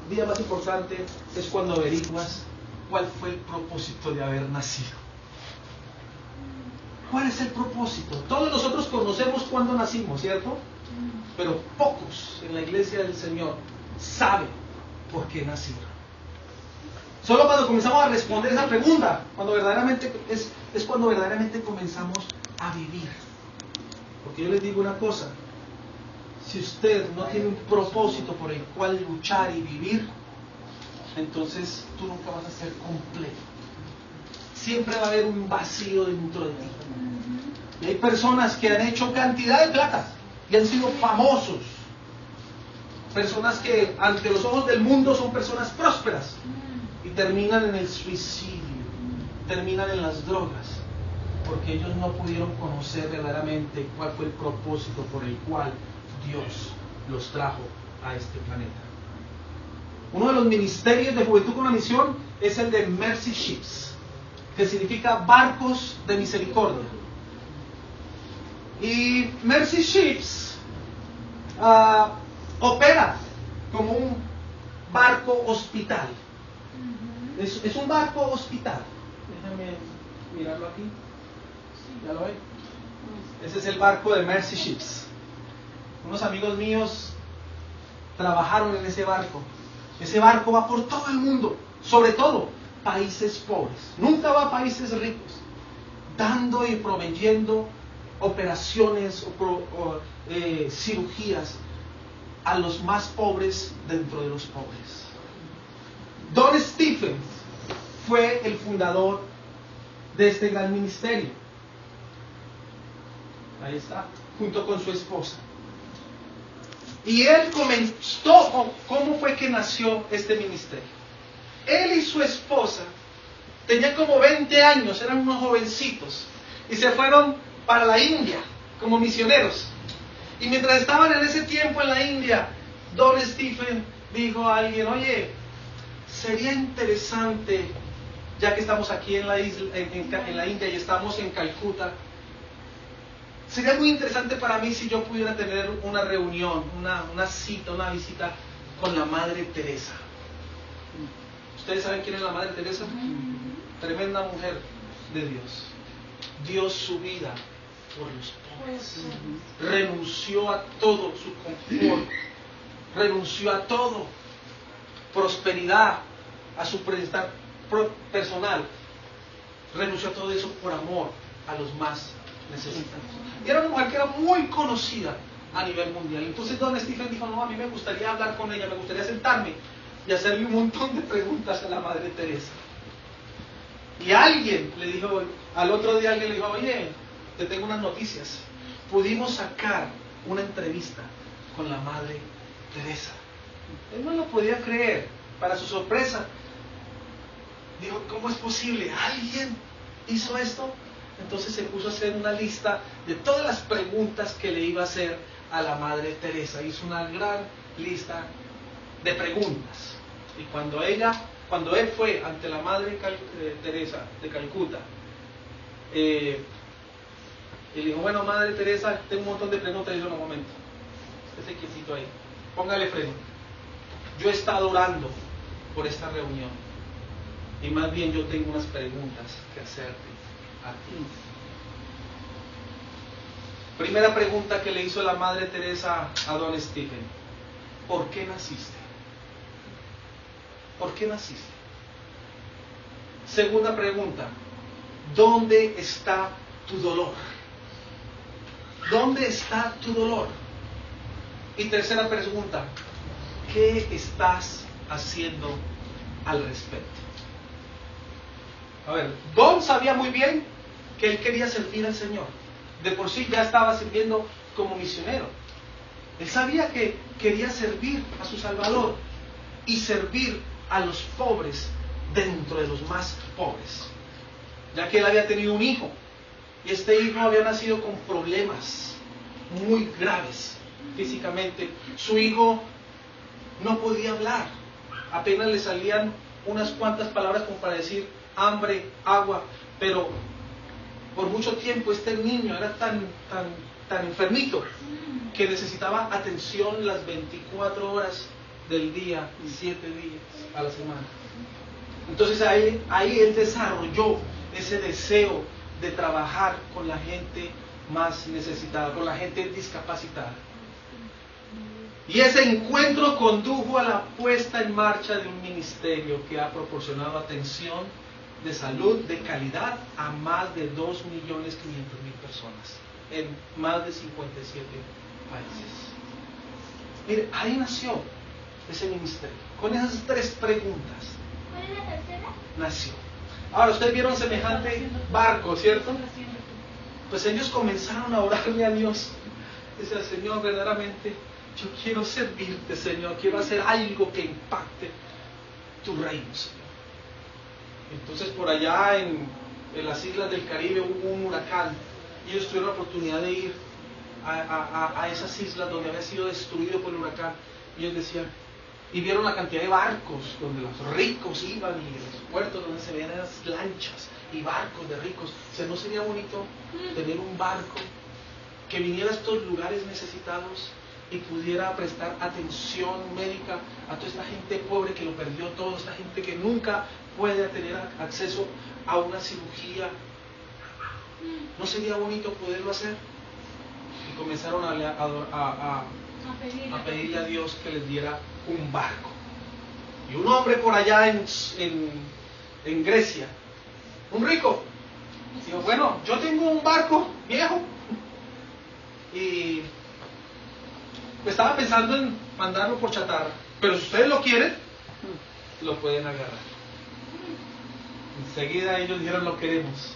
día más importante es cuando averiguas cuál fue el propósito de haber nacido. ¿Cuál es el propósito? Todos nosotros conocemos cuándo nacimos, ¿cierto? Pero pocos en la iglesia del Señor saben por qué nacieron. Solo cuando comenzamos a responder esa pregunta, cuando verdaderamente es cuando verdaderamente comenzamos a vivir. Porque yo les digo una cosa, si usted no tiene un propósito por el cual luchar y vivir, entonces tú nunca vas a ser completo. Siempre va a haber un vacío dentro de ti. Y hay personas que han hecho cantidad de plata y han sido famosos. Personas que ante los ojos del mundo son personas prósperas y terminan en el suicidio, terminan en las drogas, porque ellos no pudieron conocer verdaderamente cuál fue el propósito por el cual Dios los trajo a este planeta. Uno de los ministerios de Juventud con la Misión es el de Mercy Ships, que significa barcos de misericordia. Y Mercy Ships opera como un barco hospital. Es un barco hospital. Déjame mirarlo aquí. ¿Ya lo ve? Ese es el barco de Mercy Ships. Unos amigos míos trabajaron en ese barco. Ese barco va por todo el mundo, sobre todo países pobres. Nunca va a países ricos, dando y proveyendo operaciones o cirugías a los más pobres dentro de los pobres. Don Stephens fue el fundador de este gran ministerio. Ahí está, junto con su esposa. Y él comentó cómo fue que nació este ministerio. Él y su esposa tenían como 20 años, eran unos jovencitos, y se fueron para la India como misioneros. Y mientras estaban en ese tiempo en la India, Don Stephen dijo a alguien: oye, sería interesante, ya que estamos aquí en la India y estamos en Calcuta, sería muy interesante para mí si yo pudiera tener una reunión, una cita, una visita con la Madre Teresa. ¿Ustedes saben quién es la Madre Teresa? Tremenda mujer de Dios. Dio su vida por los pobres. Renunció a todo su confort. Renunció a todo. Prosperidad, a su bienestar personal. Renunció a todo eso por amor a los más necesitados. Y era una mujer que era muy conocida a nivel mundial. Entonces Don Stephen dijo: no, a mí me gustaría hablar con ella, me gustaría sentarme y hacerle un montón de preguntas a la Madre Teresa. Y alguien le dijo, al otro día alguien le dijo: oye, te tengo unas noticias. Pudimos sacar una entrevista con la Madre Teresa. Él no lo podía creer. Para su sorpresa, dijo: ¿cómo es posible? ¿Alguien hizo esto? Entonces se puso a hacer una lista de todas las preguntas que le iba a hacer a la Madre Teresa. Hizo una gran lista de preguntas. Y cuando él fue ante la Madre Teresa de Calcuta, y le dijo: bueno, Madre Teresa, tengo un montón de preguntas. Y dijo: no, un momento, esté quietito ahí, póngale freno. Yo he estado orando por esta reunión, y más bien yo tengo unas preguntas que hacerte a ti. Primera pregunta que le hizo la Madre Teresa a Don Stephen: ¿por qué naciste? ¿Por qué naciste? Segunda pregunta: ¿dónde está tu dolor? ¿Dónde está tu dolor? Y tercera pregunta: ¿qué estás haciendo al respecto? A ver, Don sabía muy bien que él quería servir al Señor. De por sí ya estaba sirviendo como misionero. Él sabía que quería servir a su Salvador y servir a los pobres dentro de los más pobres. Ya que él había tenido un hijo, y este hijo había nacido con problemas muy graves físicamente. Su hijo no podía hablar, apenas le salían unas cuantas palabras como para decir hambre, agua, pero por mucho tiempo este niño era tan enfermito que necesitaba atención las 24 horas del día, 7 días a la semana. Entonces ahí él desarrolló ese deseo de trabajar con la gente más necesitada, con la gente discapacitada. Y ese encuentro condujo a la puesta en marcha de un ministerio que ha proporcionado atención de salud de calidad a más de 2.500.000 personas en más de 57 países. Mire, ahí nació ese ministerio, con esas 3 preguntas. ¿Cuál es la tercera? Nació. Ahora, ustedes vieron semejante barco, ¿cierto? Pues ellos comenzaron a orarle a Dios. Dice, Señor, verdaderamente, yo quiero servirte, Señor, quiero hacer algo que impacte tu reino, Señor. Entonces, por allá en las islas del Caribe hubo un huracán y ellos tuvieron la oportunidad de ir a esas islas donde había sido destruido por el huracán. Y ellos decían, y vieron la cantidad de barcos donde los ricos iban y los puertos donde se veían esas lanchas y barcos de ricos. O sea, ¿no sería bonito tener un barco que viniera a estos lugares necesitados y pudiera prestar atención médica a toda esta gente pobre que lo perdió todo, esta gente que nunca puede tener acceso a una cirugía? ¿No sería bonito poderlo hacer? Y comenzaron a pedirle a Dios que les diera un barco. Y un hombre por allá en Grecia, un rico, dijo, bueno, yo tengo un barco viejo y estaba pensando en mandarlo por chatarra, pero si ustedes lo quieren, lo pueden agarrar. Enseguida ellos dijeron, lo queremos,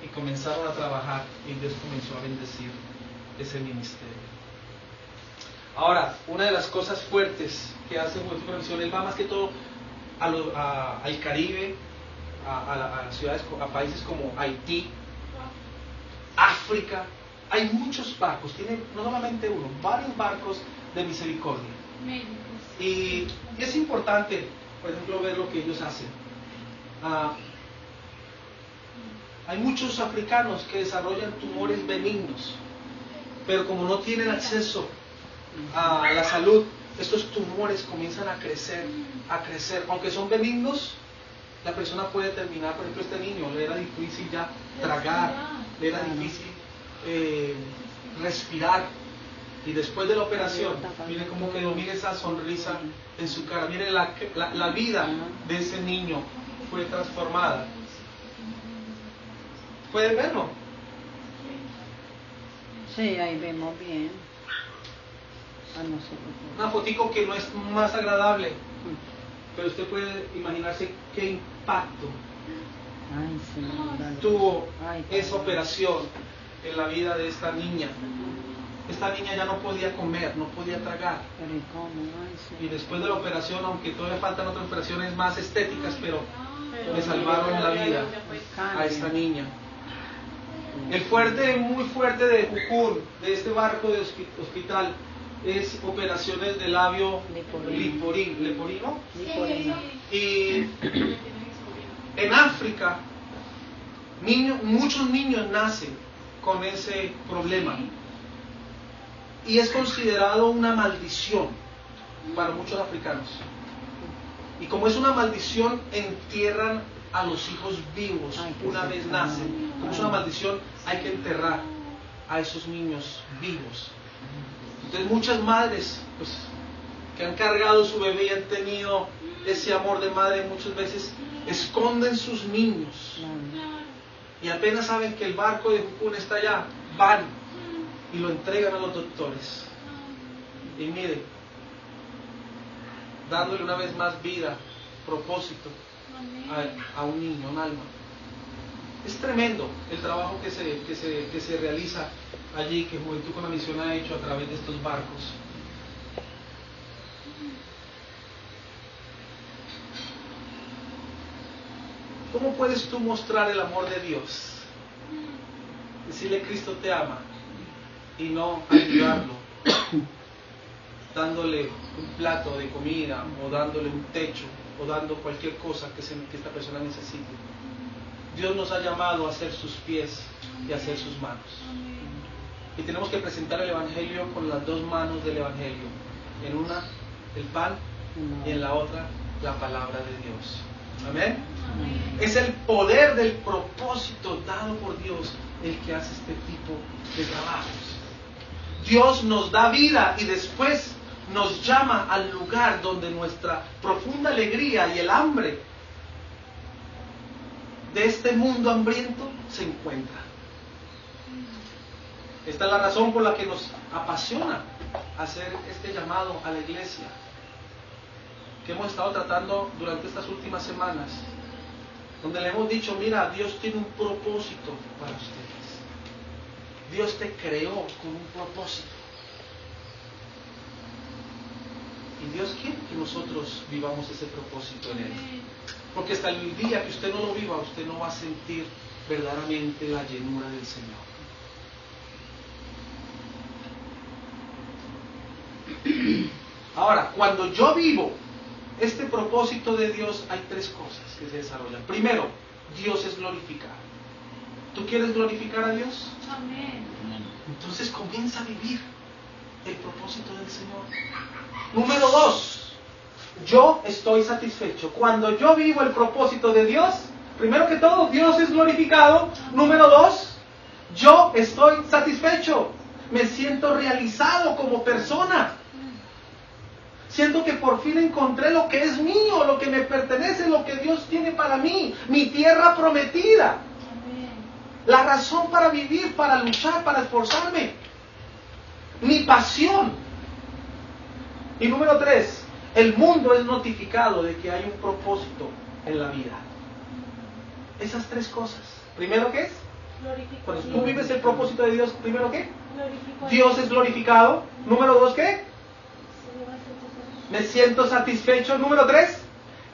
y comenzaron a trabajar y Dios comenzó a bendecir ese ministerio. Ahora, una de las cosas fuertes que hace Juventud con Misión, él va más que todo al Caribe, a ciudades, a países como Haití, África. Hay muchos barcos, tiene no solamente uno, varios barcos de misericordia. Y es importante, por ejemplo, ver lo que ellos hacen. Hay muchos africanos que desarrollan tumores benignos, pero como no tienen acceso a la salud, estos tumores comienzan a crecer, aunque son benignos, la persona puede terminar. Por ejemplo, este niño le era difícil ya tragar, le era difícil respirar, y después de la operación, mire cómo quedó, mire esa sonrisa en su cara, mire la vida de ese niño fue transformada. ¿Pueden verlo? Sí, ahí vemos bien. Una fotico que no es más agradable, pero usted puede imaginarse qué impacto tuvo esa operación en la vida de esta niña. Esta niña ya no podía comer, no podía tragar. Y después de la operación, aunque todavía faltan otras operaciones más estéticas, pero le salvaron la vida a esta niña. El fuerte, muy fuerte de Jukun, de este barco de hospital, es operaciones de labio leporino. Y en África, muchos niños nacen con ese problema. Y es considerado una maldición para muchos africanos. Y como es una maldición, entierran a los hijos vivos una vez nacen. Como es una maldición, hay que enterrar a esos niños vivos. Entonces muchas madres, pues, que han cargado su bebé y han tenido ese amor de madre, muchas veces esconden sus niños. Y apenas saben que el barco de Jukun está allá, van y lo entregan a los doctores. Y miren, dándole una vez más vida, propósito a un niño, un alma. Es tremendo el trabajo que se realiza allí, que Juventud con la Misión ha hecho a través de estos barcos. ¿Cómo puedes tú mostrar el amor de Dios? Decirle, Cristo te ama, y no ayudarlo dándole un plato de comida, o dándole un techo, o dando cualquier cosa que esta persona necesite. Dios nos ha llamado a ser sus pies y a ser sus manos. Y tenemos que presentar el Evangelio con las dos manos del Evangelio. En una el pan, y en la otra la palabra de Dios. Amén. Amén. Es el poder del propósito dado por Dios el que hace este tipo de trabajos. Dios nos da vida y después nos llama al lugar donde nuestra profunda alegría y el hambre de este mundo hambriento se encuentra. Esta es la razón por la que nos apasiona hacer este llamado a la iglesia, que hemos estado tratando durante estas últimas semanas, donde le hemos dicho, mira, Dios tiene un propósito para ustedes. Dios te creó con un propósito. Y Dios quiere que nosotros vivamos ese propósito en Él. Porque hasta el día que usted no lo viva, usted no va a sentir verdaderamente la llenura del Señor. Ahora, cuando yo vivo este propósito de Dios, hay tres cosas que se desarrollan. Primero, Dios es glorificado. ¿Tú quieres glorificar a Dios? Amén. Entonces comienza a vivir el propósito del Señor. Número dos, yo estoy satisfecho. Cuando yo vivo el propósito de Dios, primero que todo, Dios es glorificado. Número dos, yo estoy satisfecho. Me siento realizado como persona. Siento que por fin encontré lo que es mío, lo que me pertenece, lo que Dios tiene para mí, mi tierra prometida. La razón para vivir, para luchar, para esforzarme. Mi pasión. Y número tres, el mundo es notificado de que hay un propósito en la vida. Esas tres cosas. Primero, ¿qué es? Cuando tú vives el propósito de Dios, primero, ¿qué? Dios es glorificado. Número dos, ¿qué? Me siento satisfecho. Número tres,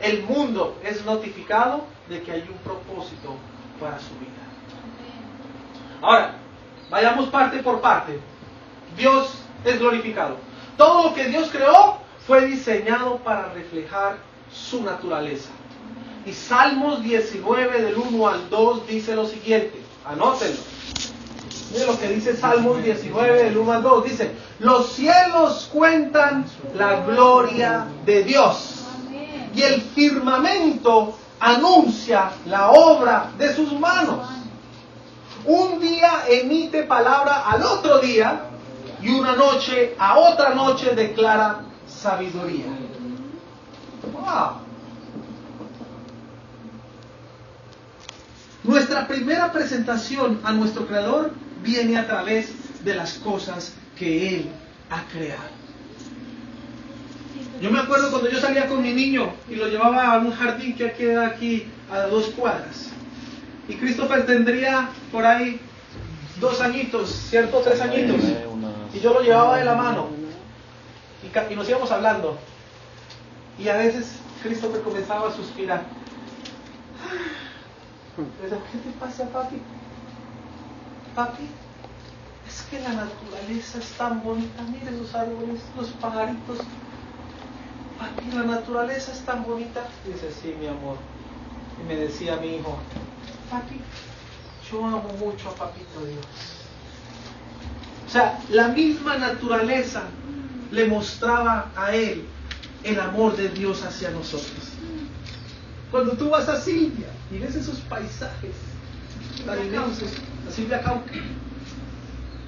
el mundo es notificado de que hay un propósito para su vida. Ahora, vayamos parte por parte. Dios es glorificado. Todo lo que Dios creó fue diseñado para reflejar su naturaleza. Y Salmos 19 del 1 al 2 dice lo siguiente. Anótenlo. Miren lo que dice Salmos 19 del 1 al 2. Dice, los cielos cuentan la gloria de Dios. Y el firmamento anuncia la obra de sus manos. Un día emite palabra al otro día, y una noche a otra noche declara sabiduría. ¡Wow! Nuestra primera presentación a nuestro Creador viene a través de las cosas que Él ha creado. Yo me acuerdo cuando yo salía con mi niño y lo llevaba a un jardín que queda aquí a 2 cuadras. Y Christopher tendría por ahí 2 añitos, ¿cierto? 3 añitos. Y yo lo llevaba de la mano. Y nos íbamos hablando. Y a veces Christopher comenzaba a suspirar. Pero, ¿qué te pasa, papi? Papi, es que la naturaleza es tan bonita. Mire los árboles, los pajaritos. Papi, la naturaleza es tan bonita. Dice, sí, mi amor. Y me decía mi hijo, papi, yo amo mucho a papito Dios. O sea, la misma naturaleza le mostraba a él el amor de Dios hacia nosotros. Cuando tú vas a Silvia y ves esos paisajes tan inmensos, a Silvia Cauca,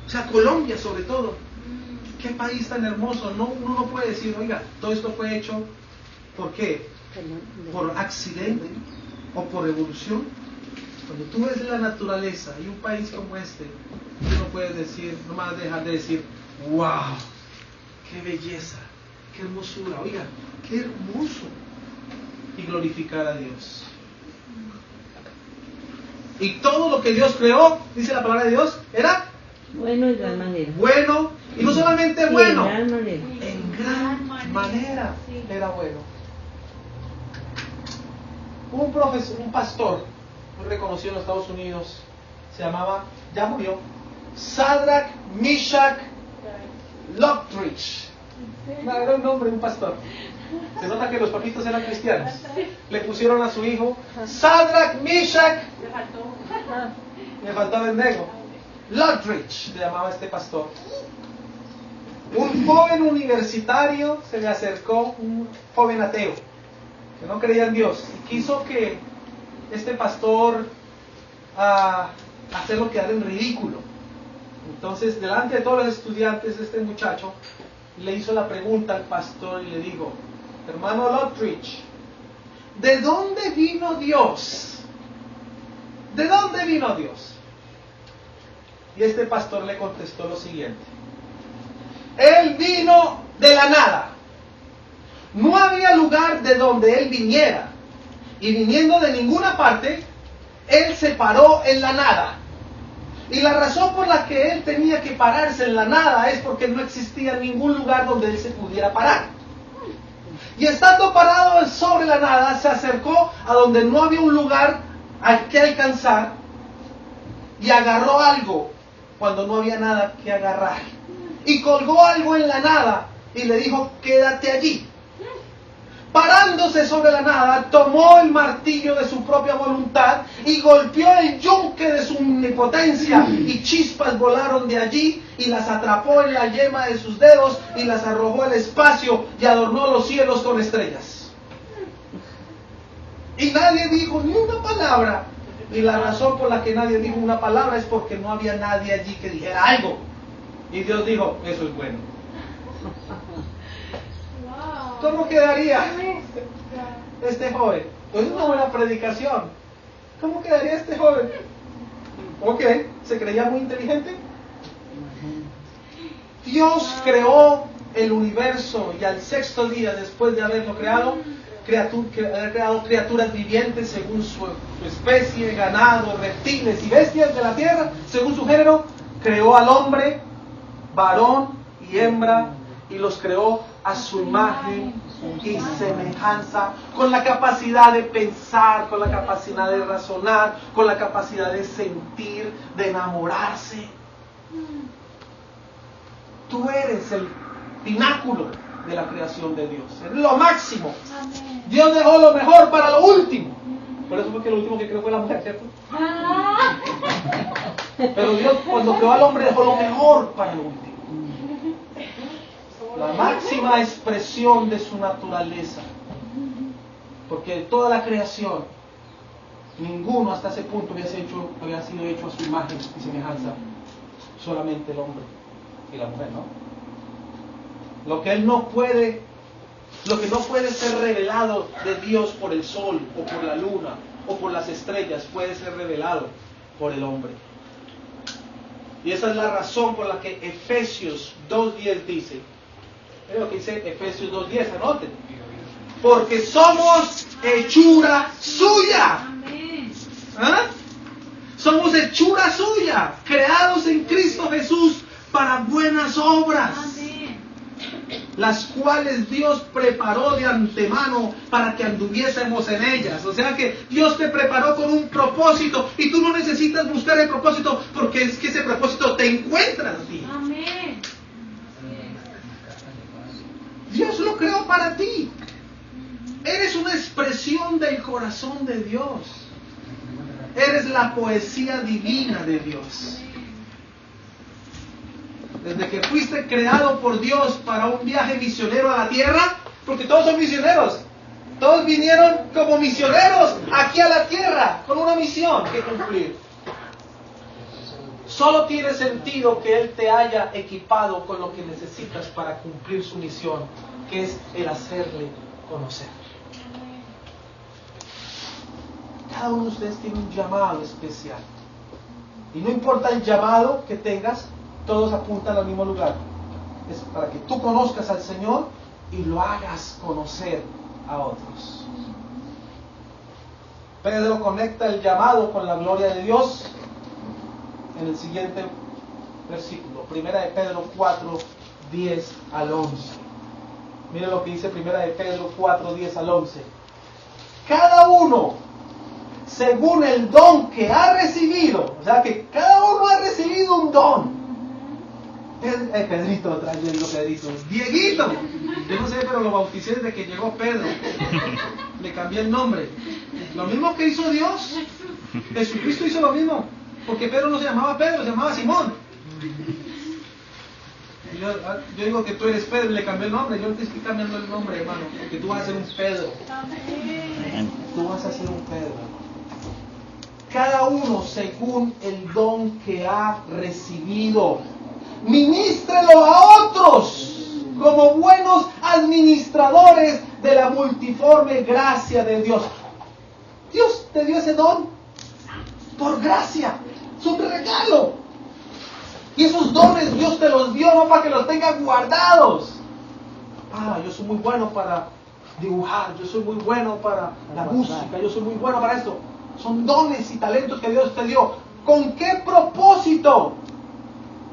o sea, Colombia sobre todo, qué país tan hermoso. No, uno no puede decir, oiga, todo esto fue hecho, ¿por qué? Por accidente o por evolución. Cuando tú ves la naturaleza y un país como este, tú no puedes decir, no vas a dejar de decir, wow, qué belleza, qué hermosura, oiga, qué hermoso. Y glorificar a Dios. Y todo lo que Dios creó, dice la palabra de Dios, era bueno en gran manera. Bueno, y no solamente bueno, en gran manera era bueno. Un profesor, un pastor muy reconocido en los Estados Unidos, se llamaba, ya murió, Shadrach Meshach Lockridge. Era un nombre, un pastor. Se nota que los papitos eran cristianos. Le pusieron a su hijo Shadrach Meshach. Me faltaba el nego. Lockridge se llamaba este pastor. Un joven universitario se le acercó, un joven ateo, que no creía en Dios, y quiso que este pastor hacerlo quedar en ridículo. Entonces, delante de todos los estudiantes, este muchacho le hizo la pregunta al pastor y le dijo: hermano Lottridge, ¿de dónde vino Dios? ¿De dónde vino Dios? Y este pastor le contestó lo siguiente: Él vino de la nada. No había lugar de donde Él viniera. Y viniendo de ninguna parte, Él se paró en la nada. Y la razón por la que Él tenía que pararse en la nada es porque no existía ningún lugar donde Él se pudiera parar. Y estando parado sobre la nada, se acercó a donde no había un lugar al que alcanzar y agarró algo cuando no había nada que agarrar. Y colgó algo en la nada y le dijo: quédate allí. Parándose sobre la nada, tomó el martillo de su propia voluntad y golpeó el yunque de su omnipotencia, y chispas volaron de allí y las atrapó en la yema de sus dedos y las arrojó al espacio y adornó los cielos con estrellas. Y nadie dijo ni una palabra. Y la razón por la que nadie dijo una palabra es porque no había nadie allí que dijera algo. Y Dios dijo: eso es bueno. ¿Cómo quedaría este joven? Pues es una buena predicación. ¿Cómo quedaría este joven? Ok, ¿se creía muy inteligente? Dios creó el universo y al sexto día, después de haberlo creado, haber creado criaturas vivientes según su especie, ganado, reptiles y bestias de la tierra, según su género, creó al hombre, varón y hembra, y los creó a su imagen y semejanza, con la capacidad de pensar, con la capacidad de razonar, con la capacidad de sentir, de enamorarse. Tú eres el pináculo de la creación de Dios, eres lo máximo. Dios dejó lo mejor para lo último. Por eso fue que lo último que creó fue la mujer, ¿cierto? Pero Dios, cuando creó al hombre, dejó lo mejor para lo último. La máxima expresión de su naturaleza. Porque de toda la creación, ninguno hasta ese punto había sido hecho a su imagen y semejanza. Solamente el hombre y la mujer, ¿no? Lo que no puede ser revelado de Dios por el sol, o por la luna, o por las estrellas, puede ser revelado por el hombre. Y esa es la razón por la que Efesios 2:10 dice, es lo que dice Efesios 2:10, anoten: porque somos hechura suya. ¿Ah? Somos hechura suya, creados en Cristo Jesús para buenas obras, las cuales Dios preparó de antemano para que anduviésemos en ellas. O sea que Dios te preparó con un propósito y tú no necesitas buscar el propósito, porque es que ese propósito te encuentra a ti. Amén. Dios lo creó para ti. Eres una expresión del corazón de Dios. Eres la poesía divina de Dios. Desde que fuiste creado por Dios para un viaje misionero a la tierra, porque todos son misioneros. Todos vinieron como misioneros aquí a la tierra, con una misión que cumplir. Solo tiene sentido que Él te haya equipado con lo que necesitas para cumplir su misión, que es el hacerle conocer. Cada uno de ustedes tiene un llamado especial. Y no importa el llamado que tengas, todos apuntan al mismo lugar. Es para que tú conozcas al Señor y lo hagas conocer a otros. Pedro conecta el llamado con la gloria de Dios en el siguiente versículo, Primera de Pedro 4:10 al 11. Miren lo que dice Primera de Pedro 4:10 al 11. Cada uno, según el don que ha recibido, o sea que cada uno ha recibido un don. Pedrito, otra vez le digo Pedrito, Dieguito, yo no sé, pero lo bauticé desde que llegó Pedro, le cambié el nombre. Lo mismo que hizo Dios, Jesucristo hizo lo mismo, porque Pedro no se llamaba Pedro, se llamaba Simón. Yo digo que tú eres Pedro y le cambié el nombre. Yo no te estoy cambiando el nombre, hermano, porque tú vas a ser un Pedro. Tú vas a ser un Pedro. Cada uno según el don que ha recibido. Ministrelo a otros como buenos administradores de la multiforme gracia de Dios. Dios te dio ese don por gracia. Es un regalo. Y esos dones Dios te los dio no para que los tengas guardados. Yo soy muy bueno para dibujar, yo soy muy bueno para la música, yo soy muy bueno para esto. Son dones y talentos que Dios te dio. ¿Con qué propósito?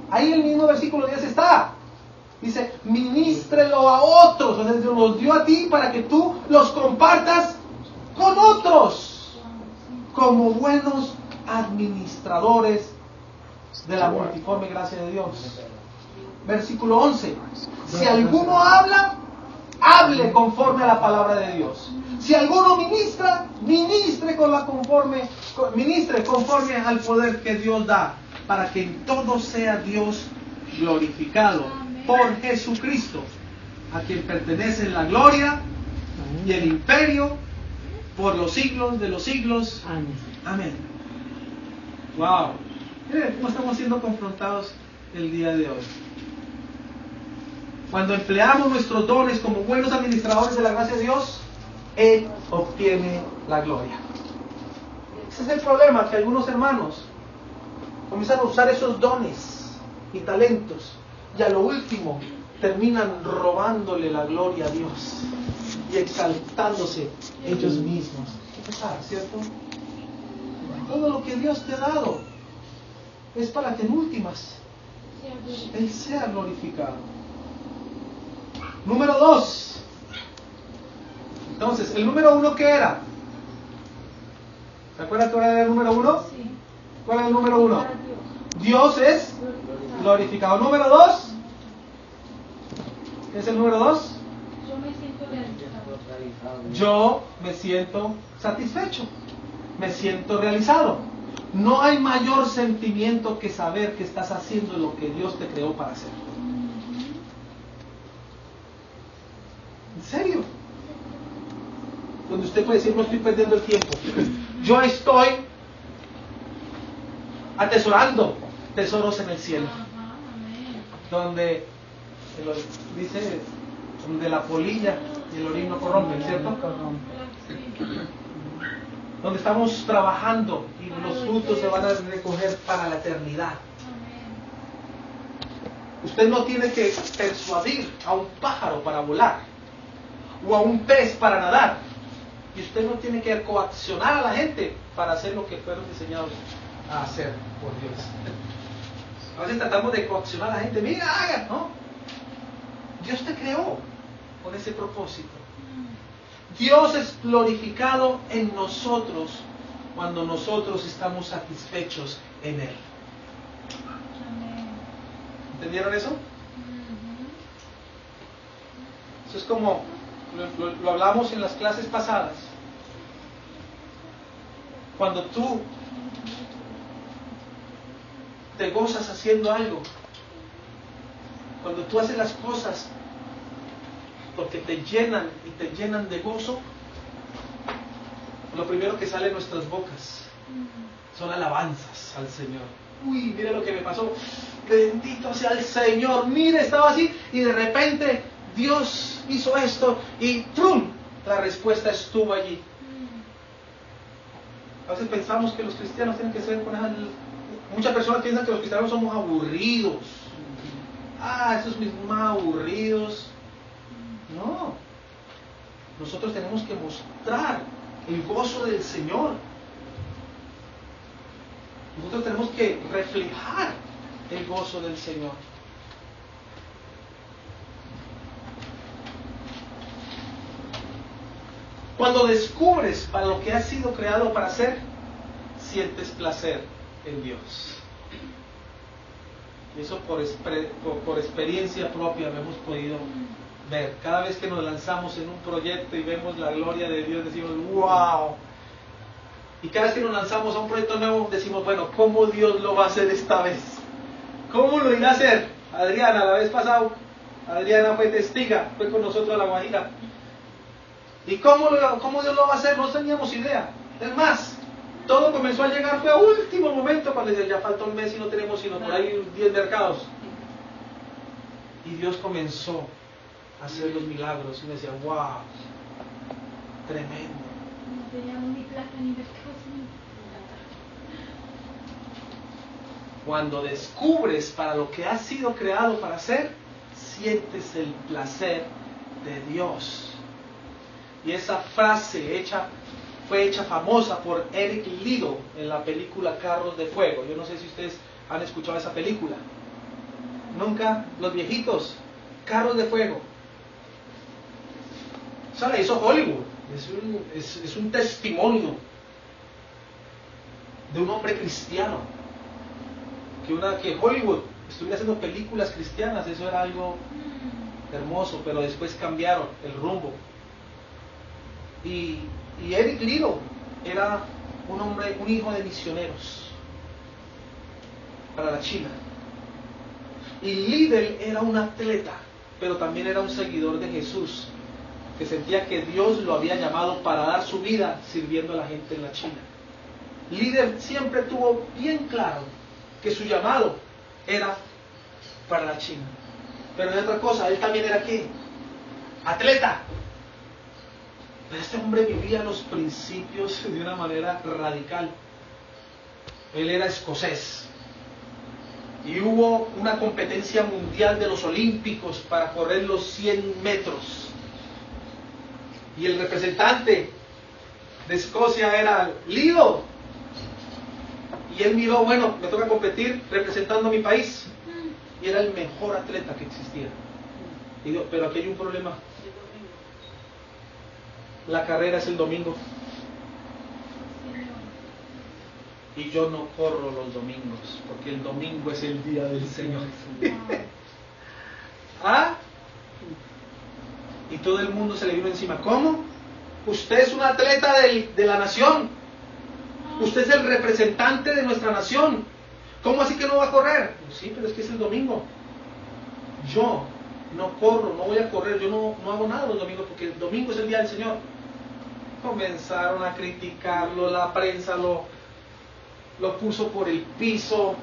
Ahí el mismo versículo 10 está. Dice, ministrelo a otros. O sea, Dios los dio a ti para que tú los compartas con otros. Como buenos administradores de la multiforme gracia de Dios. Versículo 11. Si alguno habla, hable conforme a la palabra de Dios. Si alguno ministra, ministre conforme al poder que Dios da, para que en todo sea Dios glorificado por Jesucristo, a quien pertenece la gloria y el imperio por los siglos de los siglos. Amén. Amén. Wow. Miren cómo estamos siendo confrontados el día de hoy. Cuando empleamos nuestros dones como buenos administradores de la gracia de Dios, Él obtiene la gloria. Ese es el problema, que algunos hermanos comienzan a usar esos dones y talentos y a lo último terminan robándole la gloria a Dios y exaltándose ellos mismos. ¿Qué pasa, cierto? Todo lo que Dios te ha dado es para que en últimas Él sea glorificado. Número 2. Entonces, el número 1, ¿qué era? ¿Se acuerdan cuál era el número 1? Sí. ¿Cuál es el número 1? Dios es glorificado. Número 2. ¿Qué es el número 2? Yo me siento realizado. Yo me siento satisfecho. Me siento realizado. No hay mayor sentimiento que saber que estás haciendo lo que Dios te creó para hacer. ¿En serio? Donde usted puede decir, no estoy perdiendo el tiempo. Yo estoy atesorando tesoros en el cielo. Donde dice, donde la polilla y el orín no corrompen, ¿cierto? Donde estamos trabajando y los frutos se van a recoger para la eternidad. Usted no tiene que persuadir a un pájaro para volar o a un pez para nadar, y usted no tiene que coaccionar a la gente para hacer lo que fueron diseñados a hacer por Dios. A veces tratamos de coaccionar a la gente, mira, haga, ¿no? Dios te creó con ese propósito. Dios es glorificado en nosotros cuando nosotros estamos satisfechos en Él. ¿Entendieron eso? Eso es como lo hablamos en las clases pasadas. Cuando tú te gozas haciendo algo, cuando tú haces las cosas porque te llenan de gozo, lo primero que sale de nuestras bocas son alabanzas al Señor. Uy, mire lo que me pasó, bendito sea el Señor, mire, estaba así y de repente Dios hizo esto y ¡trum! La respuesta estuvo allí. A veces pensamos que los cristianos tienen que ser muchas personas piensan que los cristianos somos aburridos. Esos mis más aburridos. No. Nosotros tenemos que mostrar el gozo del Señor. Nosotros tenemos que reflejar el gozo del Señor. Cuando descubres para lo que has sido creado para hacer, sientes placer en Dios. Y eso por experiencia propia lo hemos podido ver. Cada vez que nos lanzamos en un proyecto y vemos la gloria de Dios, decimos, ¡wow! Y cada vez que nos lanzamos a un proyecto nuevo, decimos, bueno, ¿cómo Dios lo va a hacer esta vez? ¿Cómo lo irá a hacer? Adriana, la vez pasada, Adriana fue testiga, fue con nosotros a La Guajira. ¿Y cómo Dios lo va a hacer? No teníamos idea. Es más, todo comenzó a llegar, fue a último momento, cuando ya falta un mes y no tenemos sino por ahí 10 mercados. Y Dios comenzó a hacer los milagros. Y me decía, wow, tremendo. No teníamos ni plata ni mercados. Cuando descubres para lo que has sido creado para hacer, sientes el placer de Dios. Y esa frase fue hecha famosa por Eric Liddell en la película Carros de Fuego. Yo no sé si ustedes han escuchado esa película. Nunca, los viejitos, Carros de Fuego. Esa la hizo Hollywood. Es un testimonio de un hombre cristiano. Que Hollywood estuviera haciendo películas cristianas, eso era algo hermoso, pero después cambiaron el rumbo. Y Eric Liddell era un hijo de misioneros para la China. Y Liddell era un atleta, pero también era un seguidor de Jesús, que sentía que Dios lo había llamado para dar su vida sirviendo a la gente en la China. Liddell siempre tuvo bien claro que su llamado era para la China. Pero de otra cosa, él también era ¿qué? Atleta. Pero este hombre vivía los principios de una manera radical. Él era escocés. Y hubo una competencia mundial de los olímpicos para correr los 100 metros. Y el representante de Escocia era Liddell. Y él miró, bueno, me toca competir representando a mi país. Y era el mejor atleta que existía. Y dijo, pero aquí hay un problema. La carrera es el domingo. Y yo no corro los domingos, porque el domingo es el día del Señor. ¿Ah? Y todo el mundo se le vino encima. ¿Cómo? Usted es un atleta de la nación. Usted es el representante de nuestra nación. ¿Cómo así que no va a correr? Pues sí, pero es que es el domingo. Yo no corro, no voy a correr, yo no hago nada los domingos, porque el domingo es el día del Señor. Comenzaron a criticarlo, la prensa lo puso por el piso.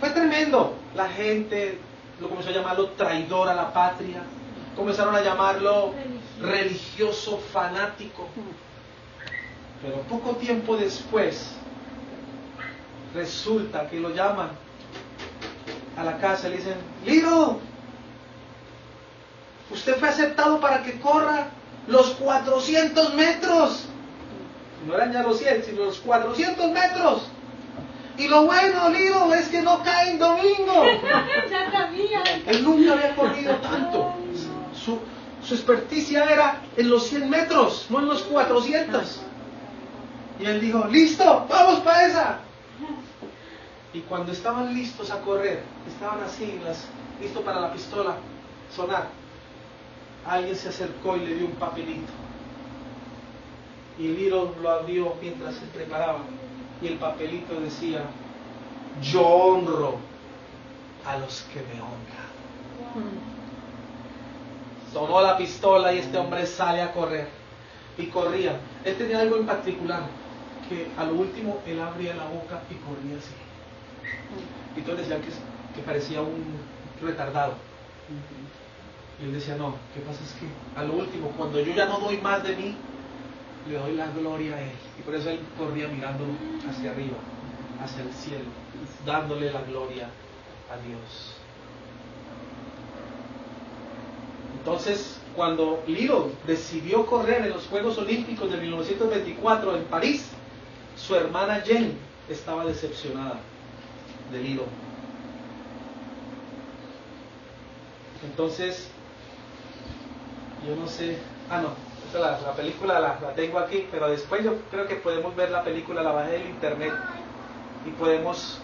Fue tremendo. La gente lo comenzó a llamarlo traidor a la patria. Comenzaron a llamarlo religioso fanático. Pero poco tiempo después, resulta que lo llaman a la casa y le dicen, Liddell, usted fue aceptado para que corra los 400 metros. No eran ya los 100, sino los 400 metros. Y lo bueno, Liddell, es que no cae en domingo. Ya sabía. Él nunca había corrido tanto. Su experticia era en los 100 metros, no en los 400. Y él dijo, listo, vamos para esa. Y cuando estaban listos a correr, estaban así, listos para la pistola sonar, alguien se acercó y le dio un papelito. Y Liddell lo abrió mientras se preparaba. Y el papelito decía, yo honro a los que me honran. Tomó la pistola y este hombre sale a correr. Y corría. Él tenía algo en particular, que a lo último él abría la boca y corría así. Y todos decían que parecía un retardado. Y él decía, no, ¿qué pasa? Es que a lo último, cuando yo ya no doy más de mí, le doy la gloria a Él. Y por eso Él corría mirando hacia arriba, hacia el cielo, dándole la gloria a Dios. Entonces, cuando Liddell decidió correr en los Juegos Olímpicos de 1924 en París, su hermana Jenny estaba decepcionada de Liddell. Entonces, yo no sé, la película la tengo aquí, pero después yo creo que podemos ver la película, la bajé del internet y podemos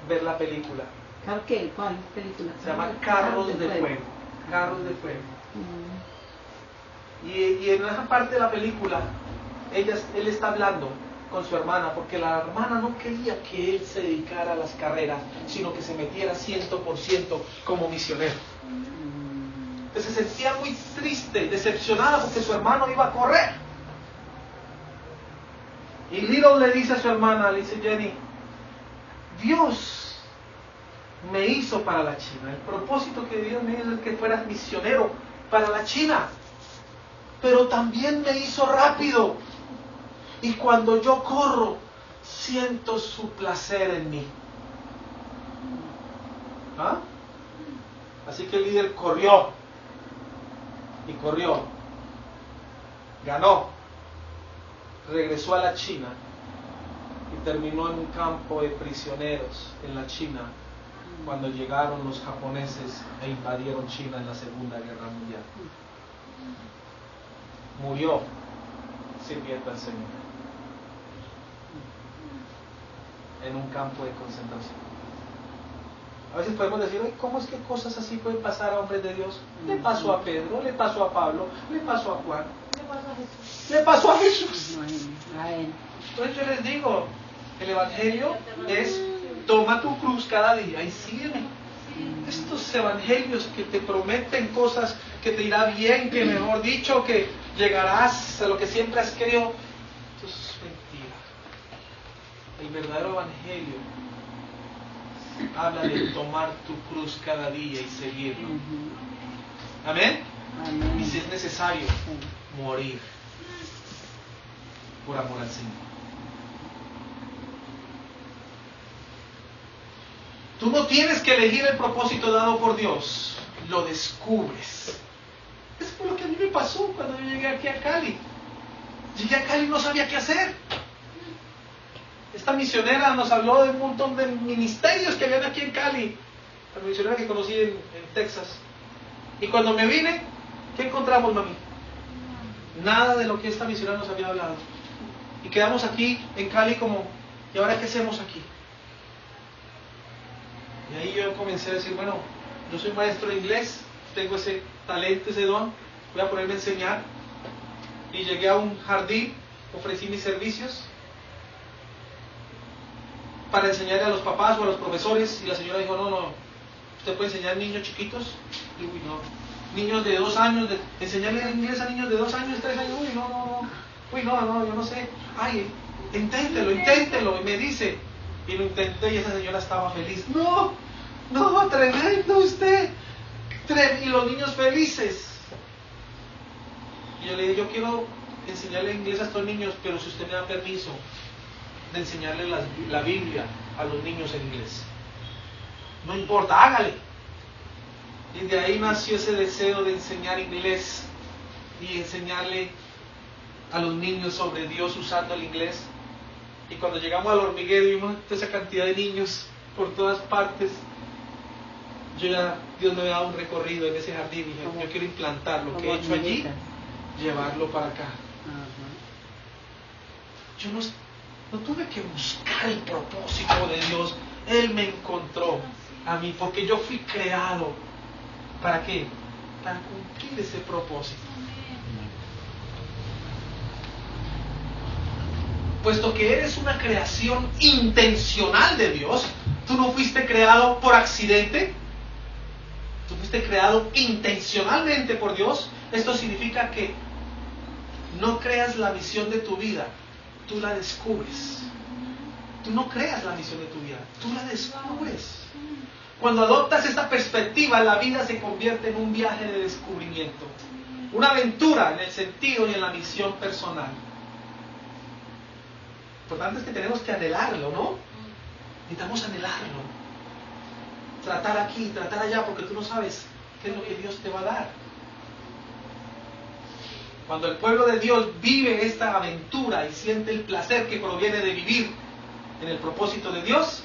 ver la película. ¿Qué? ¿Cuál película? Se llama Carros de Fuego. Carros de Fuego. Y en esa parte de la película, él está hablando con su hermana, porque la hermana no quería que él se dedicara a las carreras, sino que se metiera 100% como misionero. Entonces se sentía muy triste, decepcionada porque su hermano iba a correr. Y Little le dice a su hermana, le dice: Jenny, Dios me hizo para la China. El propósito que Dios me hizo es que fueras misionero para la China. Pero también me hizo rápido. Y cuando yo corro, siento su placer en mí. ¿Ah? Así que el líder corrió. Y corrió. Ganó. Regresó a la China. Y terminó en un campo de prisioneros en la China, cuando llegaron los japoneses e invadieron China en la Segunda Guerra Mundial. Murió sirviendo al Señor en un campo de concentración. A veces podemos decir: ¿cómo es que cosas así pueden pasar a hombres de Dios? Le pasó a Pedro, le pasó a Pablo, le pasó a Juan, le pasó a Jesús. Entonces yo les digo, el Evangelio es: toma tu cruz cada día y sígueme. Estos evangelios que te prometen cosas, que te irá bien, que mejor dicho, que llegarás a lo que siempre has querido, eso es mentira. El verdadero evangelio habla de tomar tu cruz cada día y seguirlo. Amén. Y si es necesario, morir por amor al Señor. Tú no tienes que elegir el propósito dado por Dios, lo descubres. Eso fue lo que a mí me pasó cuando yo llegué aquí a Cali. Llegué a Cali y no sabía qué hacer. Esta misionera nos habló de un montón de ministerios que habían aquí en Cali. La misionera que conocí en Texas. Y cuando me vine, ¿qué encontramos, mami? Nada de lo que esta misionera nos había hablado. Y quedamos aquí en Cali como: ¿y ahora qué hacemos aquí? Y ahí yo comencé a decir: bueno, yo soy maestro de inglés, tengo ese talento, ese don, voy a ponerme a enseñar. Y llegué a un jardín, ofrecí mis servicios para enseñarle a los papás o a los profesores, y la señora dijo: no, ¿usted puede enseñar niños chiquitos? Y uy, no. Niños de 2 años, enseñarle inglés a niños de 2 años, 3 años, uy, no, yo no sé. Ay, inténtelo. Y me dice, y lo intenté, y esa señora estaba feliz. No, tremendo usted. Y los niños felices. Y yo le dije: yo quiero enseñarle inglés a estos niños, pero si usted me da permiso de enseñarle la Biblia a los niños en inglés. No importa, hágale. Y de ahí nació ese deseo de enseñar inglés y enseñarle a los niños sobre Dios usando el inglés. Y cuando llegamos al hormiguero y vimos toda esa cantidad de niños por todas partes, Dios me había dado un recorrido en ese jardín y dije: yo quiero implantar lo que he hecho allí, llevarlo para acá. Yo no tuve que buscar el propósito de Dios, Él me encontró a mí, porque yo fui creado. ¿Para qué? Para cumplir ese propósito. Puesto que eres una creación intencional de Dios, tú no fuiste creado por accidente, tú fuiste creado intencionalmente por Dios. Esto significa que no creas la misión de tu vida, tú la descubres. Tú no creas la misión de tu vida, tú la descubres. Cuando adoptas esta perspectiva, la vida se convierte en un viaje de descubrimiento, una aventura en el sentido y en la misión personal. Lo importante es que tenemos que anhelarlo, ¿no? Necesitamos anhelarlo. Tratar aquí, tratar allá, porque tú no sabes qué es lo que Dios te va a dar. Cuando el pueblo de Dios vive esta aventura y siente el placer que proviene de vivir en el propósito de Dios,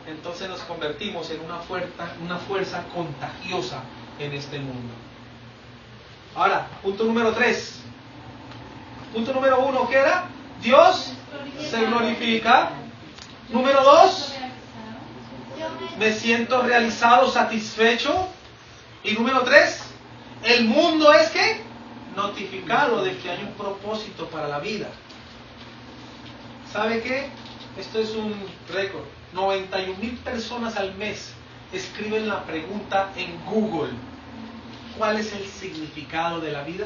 entonces nos convertimos en una fuerza contagiosa en este mundo. Ahora, punto número 3. Punto número 1, ¿qué era? Dios se glorifica. Número 2, me siento realizado, satisfecho. Y número 3, el mundo es ¿qué? Notificado de que hay un propósito para la vida. ¿Sabe qué? Esto es un récord. 91,000 personas al mes escriben la pregunta en Google: ¿cuál es el significado de la vida?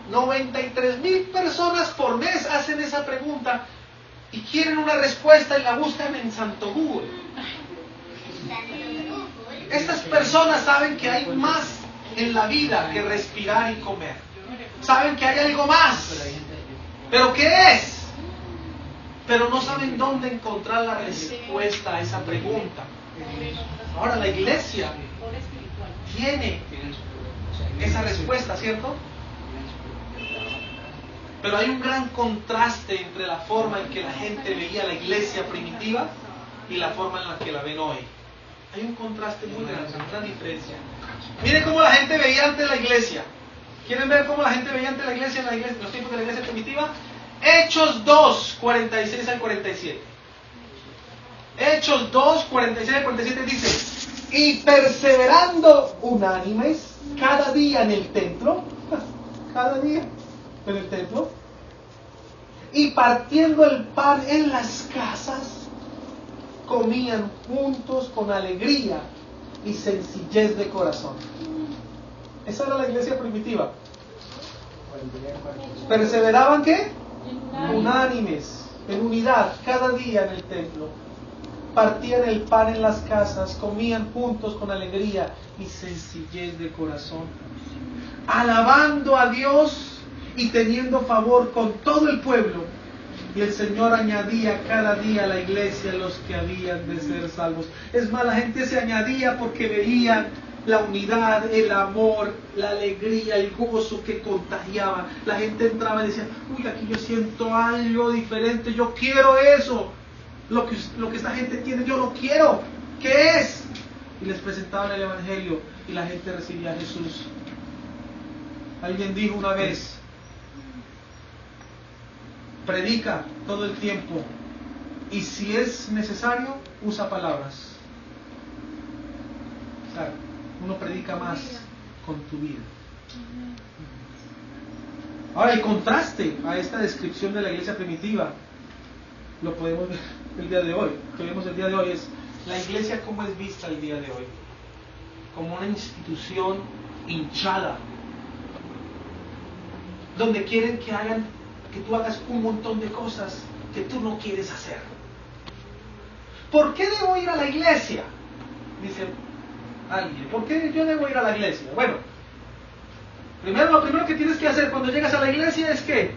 93,000 personas por mes hacen esa pregunta y quieren una respuesta y la buscan en Santo Google. Estas personas saben que hay más en la vida que respirar y comer. Saben que hay algo más. ¿Pero qué es? Pero no saben dónde encontrar la respuesta a esa pregunta. Ahora la iglesia tiene esa respuesta, ¿cierto? Pero hay un gran contraste entre la forma en que la gente veía la iglesia primitiva y la forma en la que la ven hoy. Hay un contraste muy grande, una gran diferencia. Miren cómo la gente veía antes la iglesia. ¿Quieren ver cómo la gente veía antes la iglesia en los tiempos de la iglesia primitiva? Hechos 2, 46 al 47. Hechos 2, 46 al 47 dice: y perseverando unánimes cada día en el templo, cada día en el templo, y partiendo el pan en las casas, comían juntos con alegría y sencillez de corazón. Esa era la iglesia primitiva. ¿Perseveraban qué? Unánimes, en unidad, cada día en el templo. Partían el pan en las casas, comían juntos con alegría y sencillez de corazón, alabando a Dios y teniendo favor con todo el pueblo. Y el Señor añadía cada día a la iglesia los que habían de ser salvos. Es más, la gente se añadía porque veían la unidad, el amor, la alegría, el gozo que contagiaba. La gente entraba y decía: uy, aquí yo siento algo diferente, yo quiero eso. Lo que esta gente tiene, yo lo quiero. ¿Qué es? Y les presentaban el Evangelio y la gente recibía a Jesús. Alguien dijo una vez: predica todo el tiempo y si es necesario, usa palabras. O sea, uno predica más con tu vida. Ahora, el contraste a esta descripción de la iglesia primitiva lo podemos ver el día de hoy. Lo que vemos el día de hoy es la iglesia como es vista el día de hoy, como una institución hinchada, donde quieren que tú hagas un montón de cosas que tú no quieres hacer. ¿Por qué debo ir a la iglesia? Dice alguien. ¿Por qué yo debo ir a la iglesia? Bueno, lo primero que tienes que hacer cuando llegas a la iglesia es que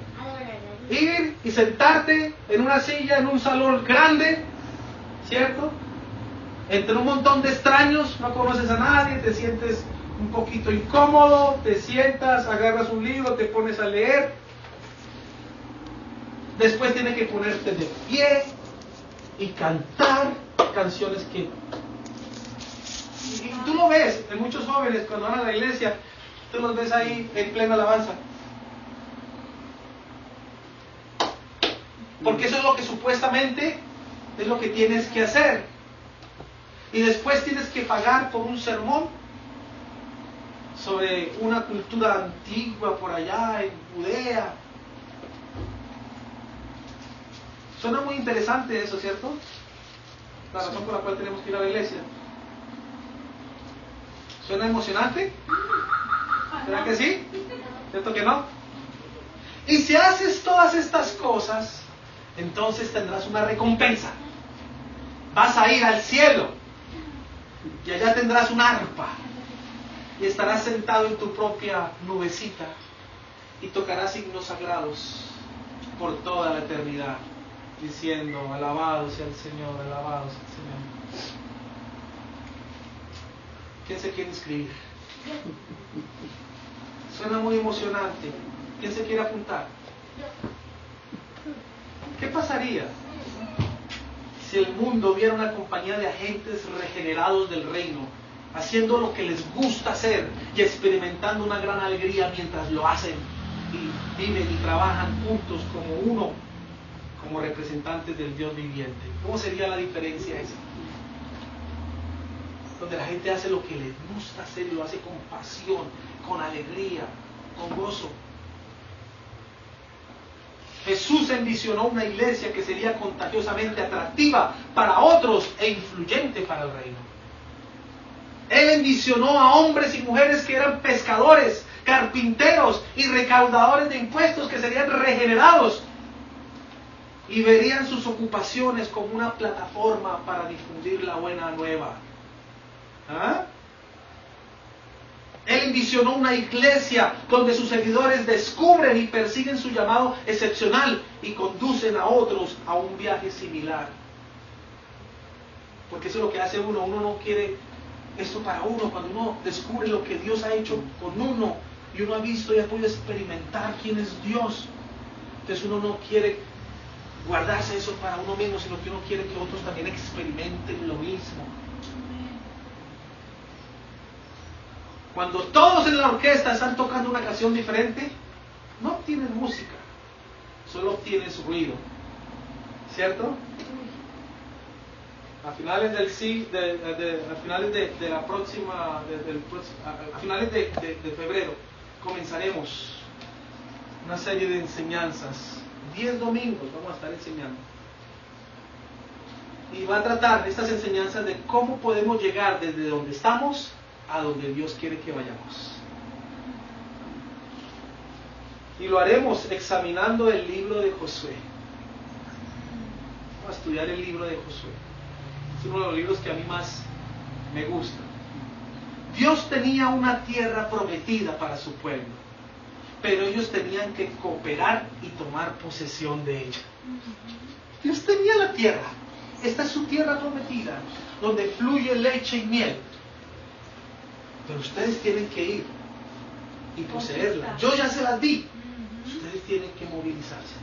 ir y sentarte en una silla en un salón grande, ¿cierto? Entre un montón de extraños, no conoces a nadie, te sientes un poquito incómodo, te sientas, agarras un libro, te pones a leer. Después tienes que ponerte de pie y cantar canciones que... Y tú lo ves en muchos jóvenes cuando van a la iglesia, tú los ves ahí en plena alabanza. Porque eso es lo que supuestamente es lo que tienes que hacer. Y después tienes que pagar por un sermón sobre una cultura antigua por allá en Judea. Suena muy interesante eso, ¿cierto? La razón por la cual tenemos que ir a la iglesia. ¿Suena emocionante? ¿Será que sí? ¿Cierto que no? Y si haces todas estas cosas, entonces tendrás una recompensa. Vas a ir al cielo y allá tendrás un arpa y estarás sentado en tu propia nubecita y tocarás himnos sagrados por toda la eternidad, diciendo: alabado sea el Señor, alabado sea el Señor. ¿Quién se quiere inscribir? Suena muy emocionante. ¿Quién se quiere apuntar? ¿Qué pasaría si el mundo viera una compañía de agentes regenerados del reino, haciendo lo que les gusta hacer y experimentando una gran alegría mientras lo hacen, y viven y trabajan juntos como uno, como representantes del Dios viviente? ¿Cómo sería la diferencia esa? Donde la gente hace lo que les gusta hacer y lo hace con pasión, con alegría, con gozo. Jesús envisionó una iglesia que sería contagiosamente atractiva para otros e influyente para el reino. Él envisionó a hombres y mujeres que eran pescadores, carpinteros y recaudadores de impuestos que serían regenerados y verían sus ocupaciones como una plataforma para difundir la buena nueva. ¿Ah? Él envisionó una iglesia donde sus seguidores descubren y persiguen su llamado excepcional y conducen a otros a un viaje similar. Porque eso es lo que hace uno. Uno no quiere esto para uno. Cuando uno descubre lo que Dios ha hecho con uno y uno ha visto y ha podido experimentar quién es Dios, entonces uno no quiere guardarse eso para uno mismo, sino que uno quiere que otros también experimenten lo mismo. Cuando todos en la orquesta están tocando una canción diferente, no obtienes música, solo obtienes ruido, ¿cierto? A finales del a finales de la próxima, a finales de febrero comenzaremos una serie de enseñanzas. 10 domingos vamos a estar enseñando. Y va a tratar estas enseñanzas de cómo podemos llegar desde donde estamos a donde Dios quiere que vayamos. Y lo haremos examinando el libro de Josué. Vamos a estudiar el libro de Josué. Es uno de los libros que a mí más me gusta. Dios tenía una tierra prometida para su pueblo, pero ellos tenían que cooperar y tomar posesión de ella. Dios tenía la tierra. Esta es su tierra prometida, donde fluye leche y miel. Pero ustedes tienen que ir y poseerla. Yo ya se las di. Ustedes tienen que movilizarse.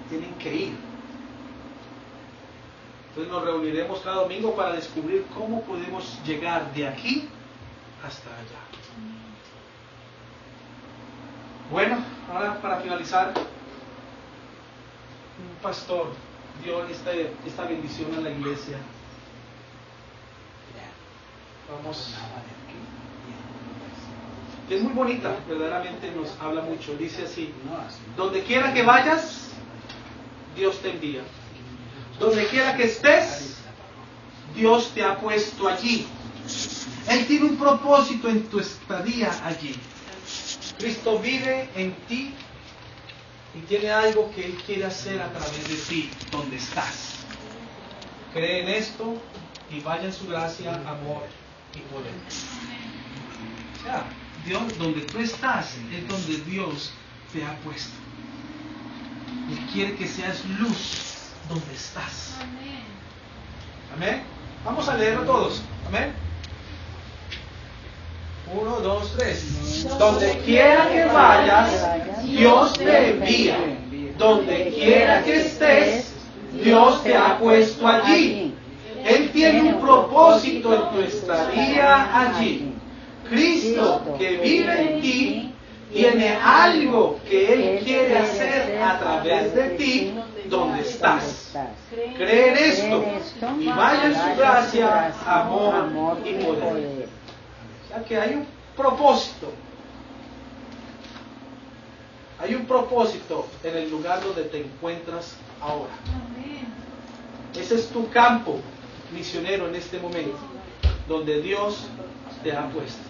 Tienen que ir. Entonces nos reuniremos cada domingo para descubrir cómo podemos llegar de aquí hasta allá. Bueno, ahora para finalizar, un pastor dio esta bendición a la iglesia. Vamos. Es muy bonita, verdaderamente nos habla mucho. Dice así: donde quiera que vayas, Dios te envía. Donde quiera que estés, Dios te ha puesto allí. Él tiene un propósito en tu estadía allí. Cristo vive en ti y tiene algo que Él quiere hacer a través de ti, donde estás. Cree en esto y vaya en su gracia, amor y poder. O sea, Dios, donde tú estás, es donde Dios te ha puesto. Él quiere que seas luz donde estás. Amén. Vamos a leerlo todos. Amén. 1, 2, 3. Donde quiera que vayas, Dios te envía. Donde quiera que estés, Dios te ha puesto allí. Él tiene un propósito en tu estadía allí. Cristo que vive en ti tiene algo que Él quiere hacer a través de ti donde estás. Cree en esto y vaya en su gracia, amor y poder. O sea que hay un propósito. Hay un propósito en el lugar donde te encuentras ahora. Ese es tu campo misionero en este momento, donde Dios te ha puesto.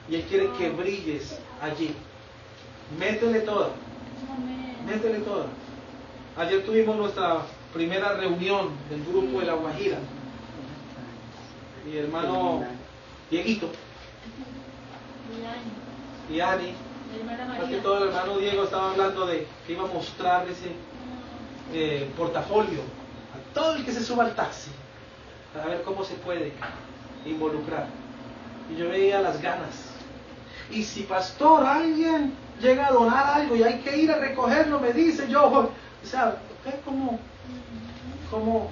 Y Él quiere que brilles allí. Métele toda. Métele toda. Ayer tuvimos nuestra primera reunión del grupo de La Guajira. Mi hermano Dieguito y Ani, más que todo el hermano Diego estaba hablando de que iba a mostrar ese portafolio a todo el que se suba al taxi para ver cómo se puede involucrar. Y yo veía las ganas. Y si pastor, alguien llega a donar algo y hay que ir a recogerlo, me dice yo, o sea, ¿cómo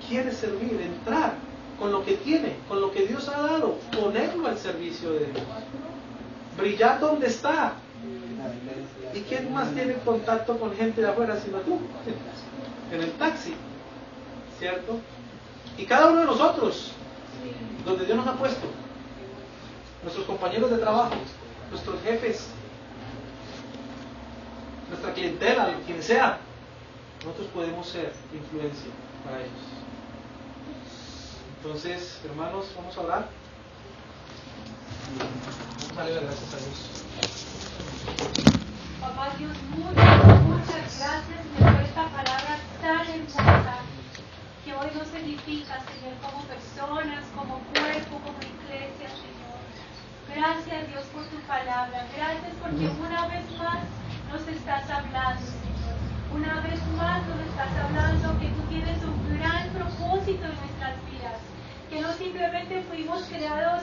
quiere servir? Entrar con lo que tiene, con lo que Dios ha dado, ponerlo al servicio de Dios. Brillar donde está. ¿Y quién más tiene contacto con gente de afuera sino tú? En el taxi, ¿cierto? Y cada uno de nosotros, donde Dios nos ha puesto, nuestros compañeros de trabajo, nuestros jefes, nuestra clientela, quien sea, nosotros podemos ser influencia para ellos. Entonces, hermanos, vamos a orar. Vamos a darle las gracias a Dios. Papá Dios, muchas gracias por esta palabra tan hermosa que hoy nos edifica, Señor, como personas, como cuerpo, como iglesia, Señor. Gracias, Dios, por tu palabra. Gracias porque una vez más nos estás hablando, Señor. Una vez más nos estás hablando que tú tienes un gran propósito en nuestras vidas. Que no simplemente fuimos creados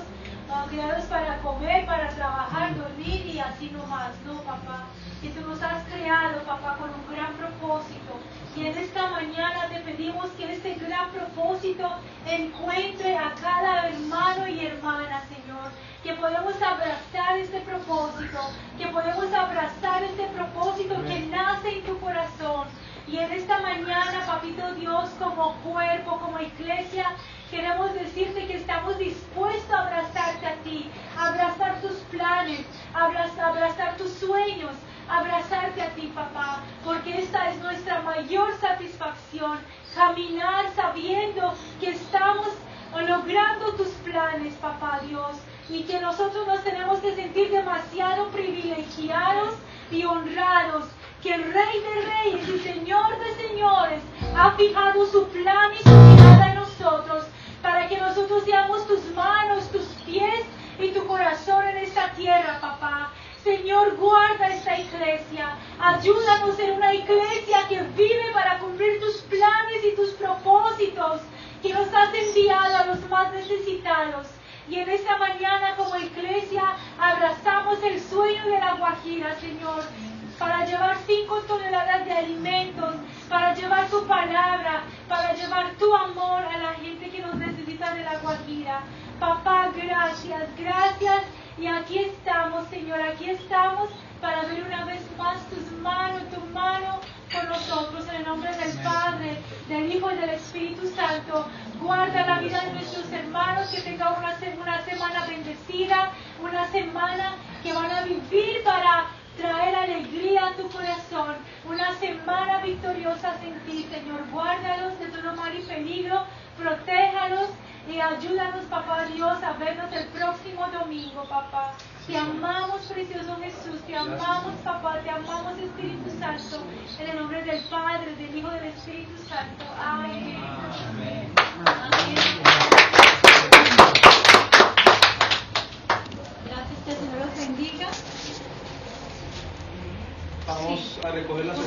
para comer, para trabajar, dormir y así nomás. No, papá. Que tú nos has creado, papá, con un gran propósito. Y en esta mañana te pedimos que este gran propósito encuentre a cada hermano y hermana, Señor. Que podemos abrazar este propósito, que podemos abrazar este propósito que nace en tu corazón. Y en esta mañana, papito Dios, como cuerpo, como iglesia, queremos decirte que estamos dispuestos a abrazarte a ti, a abrazar tus planes, a abrazar tus sueños, a abrazarte a ti, papá, porque esta es nuestra mayor satisfacción, caminar sabiendo que estamos logrando tus planes, papá Dios, y que nosotros nos tenemos que sentir demasiado privilegiados y honrados, que el Rey de Reyes y Señor de Señores ha fijado su plan y su mirada en nosotros, para que nosotros seamos tus manos, tus pies y tu corazón en esta tierra, papá. Señor, guarda esta iglesia. Ayúdanos en una iglesia que vive para cumplir tus planes y tus propósitos, que nos has enviado a los más necesitados. Y en esta mañana como iglesia abrazamos el sueño de La Guajira, Señor, para llevar 5 toneladas de alimentos, para llevar tu palabra, para llevar tu amor a la gente que nos necesita de La Guajira. Papá, gracias, gracias. Y aquí estamos, Señor, aquí estamos para ver una vez más tu mano con nosotros, en el nombre del Padre, del Hijo y del Espíritu Santo. Guarda la vida de nuestros hermanos, que tengan una semana bendecida, una semana que van a vivir para traer alegría a tu corazón, una semana victoriosa en ti, Señor. Guárdalos de todo mal y peligro, protéjalos y ayúdanos, papá Dios, a vernos el próximo domingo, papá. Te amamos, precioso Jesús, te amamos, papá, te amamos, Espíritu Santo, en el nombre del Padre, del Hijo y del Espíritu Santo. Amén. Amén. Amén. Gracias, que el Señor los bendiga. Vamos a recoger las